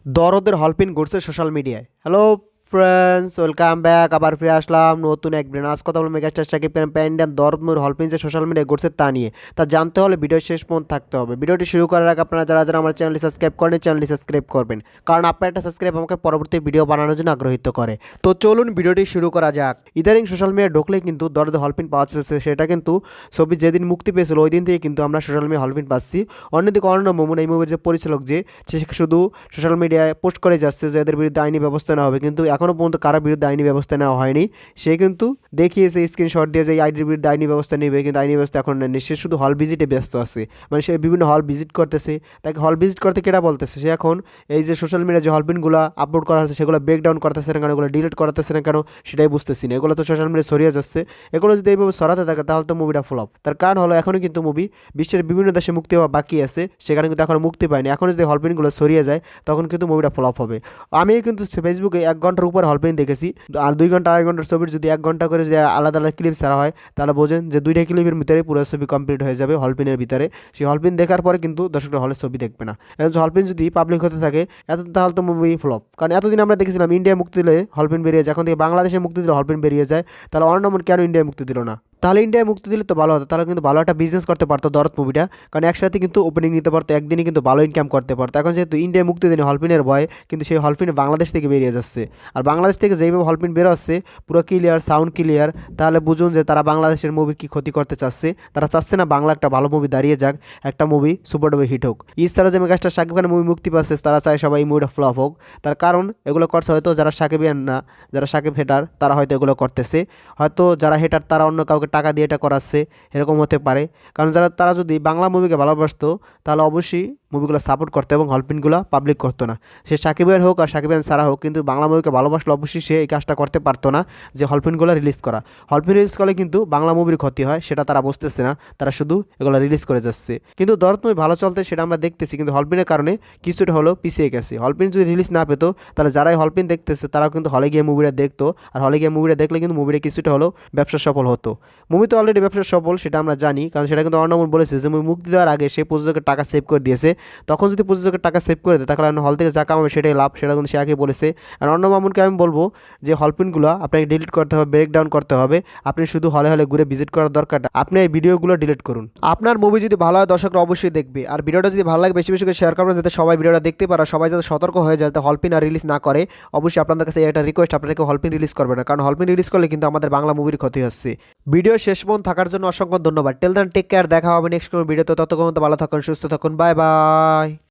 দরদের হলপিন ঘুরছে সোশ্যাল মিডিয়ায়। Hello friends, welcome back. আবার ফিরে আসলাম নতুন এক ব্রেন। আজ কথা বলবো মেগাস্টার শাকিব খান প্যান্ডান দরদমুর হলপিন যে সোশ্যাল মিডিয়ায় ঘুরছে তা নিয়ে। তা জানতে হলে ভিডিও শেষ পর্যন্ত থাকতে হবে। ভিডিওটি শুরু করার আগে আপনারা যারা যারা আমার চ্যানেলটি সাবস্ক্রাইব করেন চ্যানেলটি সাবস্ক্রাইব করবেন, কারণ আপনার একটা সাবস্ক্রাইব আমাকে পরবর্তী ভিডিও বানানোর জন্য আগ্রহিত করে। তো চলুন ভিডিওটি শুরু করা যাক। ইদানিং সোশ্যাল মিডিয়ায় ঢুকলেই কিন্তু দরদে হলপিন পাওয়া যাচ্ছে। সেটা কিন্তু ছবি যেদিন মুক্তি পেয়েছিল ওই দিন থেকে কিন্তু আমরা সোশ্যাল মিডিয়ায় হলপিন পাচ্ছি। অন্যদিকে অর্ণব মোমন এই মুভির যে পরিচালক যে সে শুধু সোশ্যাল মিডিয়ায় পোস্ট করে যাচ্ছে যে এদের বিরুদ্ধে আইনি ব্যবস্থা নেওয়া হবে, কিন্তু এখনও পর্যন্ত কারোর বিরুদ্ধে আইনি ব্যবস্থা নেওয়া হয়নি। সে কিন্তু দেখিয়েছে স্ক্রিনশট দিয়ে যে এই আইডির বিরুদ্ধে আইনি ব্যবস্থা নেবে, কিন্তু আইনি ব্যবস্থা এখন নেয়নি। সে শুধু হল ভিজিটে ব্যস্ত আছে, মানে সে বিভিন্ন হল ভিজিট করতেছে। তাকে হল ভিজিট করতে কেটা বলতেছে, সে এখন এই যে সোশ্যাল মিডিয়ায় যে হলপিনগুলো আপলোড করা হচ্ছে সেগুলো ব্রেকডাউন করতেছে না কেন, এগুলো ডিলিট করতেছে না কেন সেটাই বুঝতেছি না। এগুলো তো সোশ্যাল মিডিয়ায় ছড়িয়ে যাচ্ছে। এগুলো যদি এইভাবে ছড়াতে থাকে তাহলে তো মুভিটা ফ্লপ। তার কারণ হলো এখনও কিন্তু মুভি বিশ্বের বিভিন্ন দেশে মুক্তি হওয়া বাকি আছে, সেখানে কিন্তু এখনও মুক্তি পায়নি। এখন যদি হলপিনগুলো ছড়িয়ে যায় তখন কিন্তু মুভিটা ফ্লপ হবে। আমি কিন্তু ফেসবুকে 1 ঘন্টার উপর হলপিন দেখেছি, আর 2 ঘন্টা 2.5 ঘন্টার ছবির যদি 1 ঘন্টা করে যে আলাদা আলাদা ক্লিপ ছাড়া হয় তাহলে বোঝেন যে 2টা ক্লিপের ভিতরে পুরো ছবি কমপ্লিট হয়ে যাবে হলপিনের ভিতরে। সেই হলপিন দেখার পরে কিন্তু দর্শকরা হলে ছবি দেখবে না। এখন হলপিন যদি পাবলিক হতে থাকে এত তাহলে তো মুভি ফ্লপ। কারণ এতদিন আমরা দেখেছিলাম ইন্ডিয়া মুক্তি দিলে হলপিন বেরিয়ে যায়, এখন থেকে বাংলাদেশে মুক্তি দিলে হলপিন বেরিয়ে যায়। তাহলে অর্ণমন কেন ইন্ডিয়ায় মুক্তি দিল না? তাহলে ইন্ডিয়ায় মুক্তি দিলে তো ভালো হতো, তাহলে কিন্তু ভালো একটা বিজনেস করতে পারতো দরদ মুভিটা। কারণ একসাথে কিন্তু ওপেনিং নিতে পারতো, একদিনই কিন্তু ভালো ইনকাম করতে পারতো। এখন যেহেতু ইন্ডিয়ায় মুক্তি দেয়নি হলপিনের ভয়ে, কিন্তু সেই হলপিন বাংলাদেশ থেকে বেরিয়ে যাচ্ছে। আর বাংলাদেশ থেকে যেইভাবে হলপিন বেরোচ্ছে পুরো ক্লিয়ার, সাউন্ড ক্লিয়ার, তাহলে বুঝুন যে তারা বাংলাদেশের মুভির কি ক্ষতি করতে চাচ্ছে। তারা চাচ্ছে না বাংলা একটা ভালো মুভি দাঁড়িয়ে যাক, একটা মুভি সুপার ডুপার হিট হোক। ইস্তারা যে মেগাস্টার শাকিব খানের মুভি মুক্তি পাচ্ছে তারা চায় সবাই এই মুভিটা ফ্লপ হোক। তার কারণ এগুলো করছে হয়তো যারা সাকিবিয়ান না, যারা সাকিব হেটার তারা হয়তো এগুলো করতেছে। হয়তো যারা হেটার তারা অন্য কাউকে টাকা দিয়ে এটা করাচ্ছে, এরকম হতে পারে। কারণ তারা যদি বাংলা মুভিকে ভালোবাসতো তাহলে অবশ্যই মুভিগুলো সাপোর্ট করতো এবং হলপিনগুলো পাবলিক করতো না। সে সাকিবিয়ান হোক আর সাকিবিয়ান সারা হোক, কিন্তু বাংলা মুভিকে ভালোবাসলে অবশ্যই সে এই কাজটা করতে পারতো না, যে হলপিনগুলো রিলিজ করা। হলপিন রিলিজ করলে কিন্তু বাংলা মুভির ক্ষতি হয়, সেটা তারা বুঝতেছে না। তারা শুধু এগুলো রিলিজ করে যাচ্ছে। কিন্তু দরদ মুভি ভালো চলতে সেটা আমরা দেখতেছি, কিন্তু হলপিনের কারণে কিছুটা হলেও পিছিয়ে গেছে। হলপিন যদি রিলিজ না পেতো তাহলে যারাই হলপিন দেখতেছে তারাও কিন্তু হলে গিয়ে মুভিটা দেখতো, আর হলে গিয়ে মুভিটা দেখলে কিন্তু মুভিটা কিছুটা হলেও ব্যবসা সফল হতো। মুভি তো অলরেডি ব্যবসা সফল সেটা আমরা জানি, কারণ সেটা কিন্তু অর্ণমন বলেছে যে মুভি মুক্তি দেওয়ার আগে সে প্রযোজকের টাকা সেভ করে দিয়েছে। তখন যদি প্রযোজকের টাকা সেভ করে দেয় তাহলে হল থেকে যা কামাবে সেটাই লাভ, সেটা কিন্তু সে আগে বলেছে। আর অর্ণব মামুনকে আমি বলবো যে হলপিনগুলো আপনাকে ডিলিট করতে হবে, ব্রেক ডাউন করতে হবে। আপনি শুধু হলে হলে ঘুরে ভিজিট করার দরকার, আপনি এই ভিডিওগুলো ডিলিট করুন। আপনার মুভি যদি ভালো হয় দর্শকরা অবশ্যই দেখবে। আর ভিডিওটা যদি ভালো লাগে বেশি বেশি করে শেয়ার করবেন, যাতে সবাই ভিডিওটা দেখতে পারে, সবাই যাতে সতর্ক হয়ে যায়, যাতে হলপিন আর রিলিজ না করে। অবশ্যই আপনাদের কাছে একটা রিকোয়েস্ট, আপনাকে হলপিন রিলিজ করবে না, কারণ হলপিন রিলিজ করলে কিন্তু আমাদের বাংলা মুভির ক্ষতি হচ্ছে। ভিডিও শেষ পর্যন্ত থাকার জন্য অসংখ্য ধন্যবাদ। টেল দেন টেক কেয়ার, দেখা হবে নেক্সট কোনো ভিডিওতে। ততক্ষণ ভালো থাকুন, সুস্থ থাকুন, বাই বাই।